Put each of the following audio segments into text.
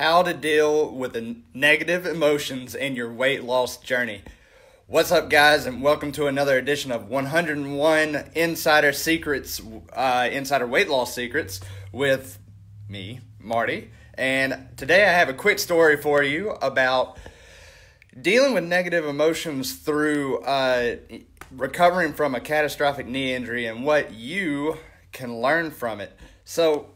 how to deal with the negative emotions in your weight loss journey. What's up, guys, and welcome to another edition of 101 Insider Secrets, Insider Weight Loss Secrets with me, Marty. And today I have a quick story for you about dealing with negative emotions through recovering from a catastrophic knee injury and what you can learn from it. So,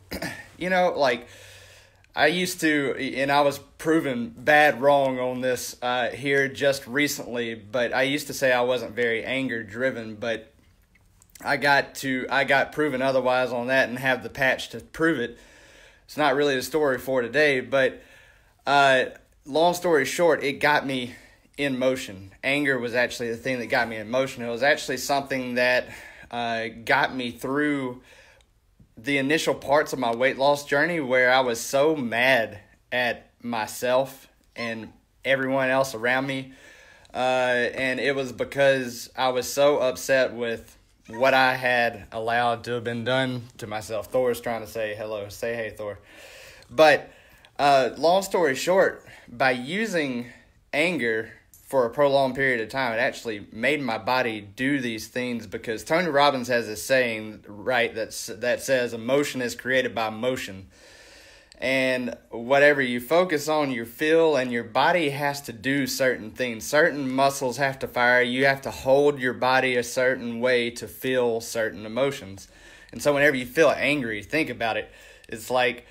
I used to, and I was proven bad wrong on this here just recently, but I used to say I wasn't very anger driven, but I got proven otherwise on that and have the patch to prove it. It's not really the story for today, but long story short, it got me in motion. Anger was actually the thing that got me in motion. It was actually something that got me through the initial parts of my weight loss journey where I was so mad at myself and everyone else around me. And it was because I was so upset with what I had allowed to have been done to myself. Thor's trying to say hello. Say hey, Thor. But long story short, by using anger for a prolonged period of time, it actually made my body do these things, because Tony Robbins has this saying, right, that says emotion is created by motion. And whatever you focus on, you feel, and your body has to do certain things. Certain muscles have to fire. You have to hold your body a certain way to feel certain emotions. And so whenever you feel angry, think about it. It's like,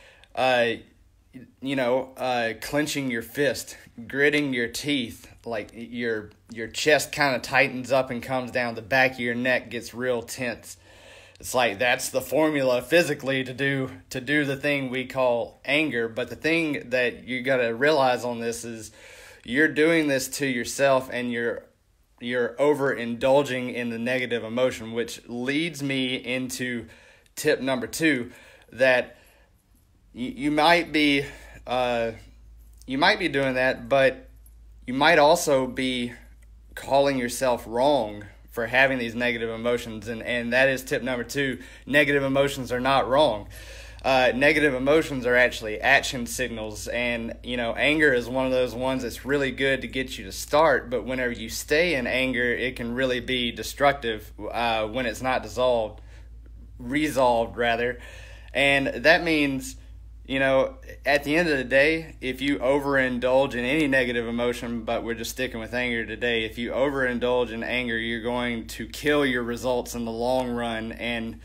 clenching your fist, gritting your teeth, like your chest kind of tightens up and comes down, the back of your neck gets real tense. It's like that's the formula physically to do the thing we call anger. But the thing that you got to realize on this is you're doing this to yourself, and you're overindulging in the negative emotion, which leads me into tip number 2, that you might be doing that, but you might also be calling yourself wrong for having these negative emotions, and that is tip number 2. Negative emotions are not wrong. Negative emotions are actually action signals, and anger is one of those ones that's really good to get you to start, but whenever you stay in anger, it can really be destructive when it's not resolved rather. And that means, at the end of the day, if you overindulge in any negative emotion, but we're just sticking with anger today, if you overindulge in anger, you're going to kill your results in the long run and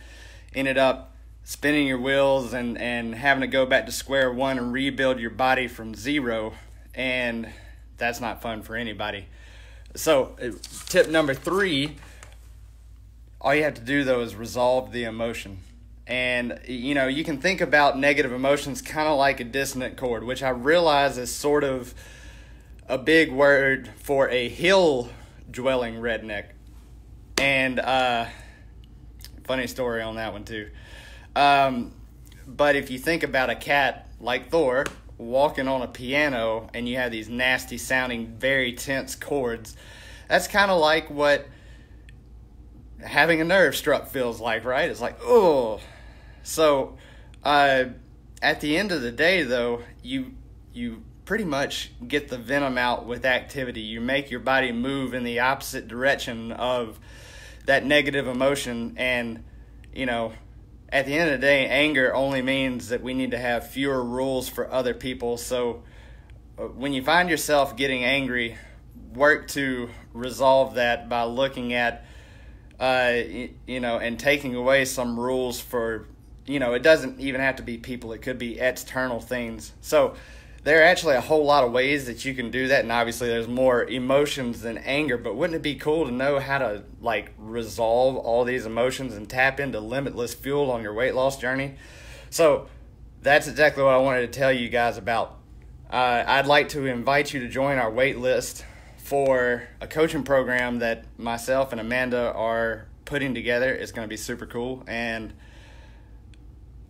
ended up spinning your wheels and having to go back to square one and rebuild your body from zero. And that's not fun for anybody. So tip number 3, all you have to do, though, is resolve the emotion. And, you can think about negative emotions kind of like a dissonant chord, which I realize is sort of a big word for a hill-dwelling redneck. And funny story on that one, too. But if you think about a cat like Thor walking on a piano and you have these nasty-sounding, very tense chords, that's kind of like what having a nerve struck feels like, right? It's like, oh. So, at the end of the day, though, you pretty much get the venom out with activity. You make your body move in the opposite direction of that negative emotion. And, at the end of the day, anger only means that we need to have fewer rules for other people. So, when you find yourself getting angry, work to resolve that by looking at, and taking away some rules for, it doesn't even have to be people. It could be external things. So there are actually a whole lot of ways that you can do that. And obviously there's more emotions than anger, but wouldn't it be cool to know how to resolve all these emotions and tap into limitless fuel on your weight loss journey? So that's exactly what I wanted to tell you guys about. I'd like to invite you to join our wait list for a coaching program that myself and Amanda are putting together. It's going to be super cool, and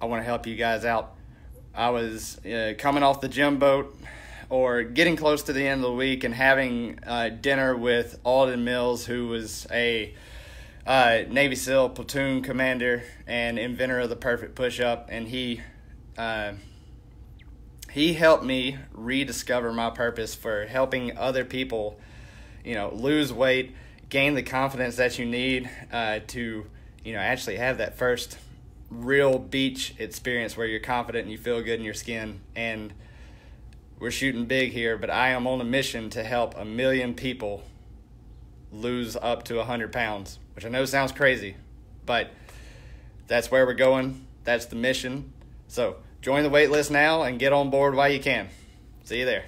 I want to help you guys out. I was coming off the gym boat, or getting close to the end of the week, and having dinner with Alden Mills, who was a Navy SEAL platoon commander and inventor of the perfect push-up, and he he helped me rediscover my purpose for helping other people, lose weight, gain the confidence that you need to, actually have that first real beach experience where you're confident and you feel good in your skin. And we're shooting big here, but I am on a mission to help 1 million people lose up to 100 pounds, which I know sounds crazy, but that's where we're going. That's the mission. So join the wait list now and get on board while you can. See you there.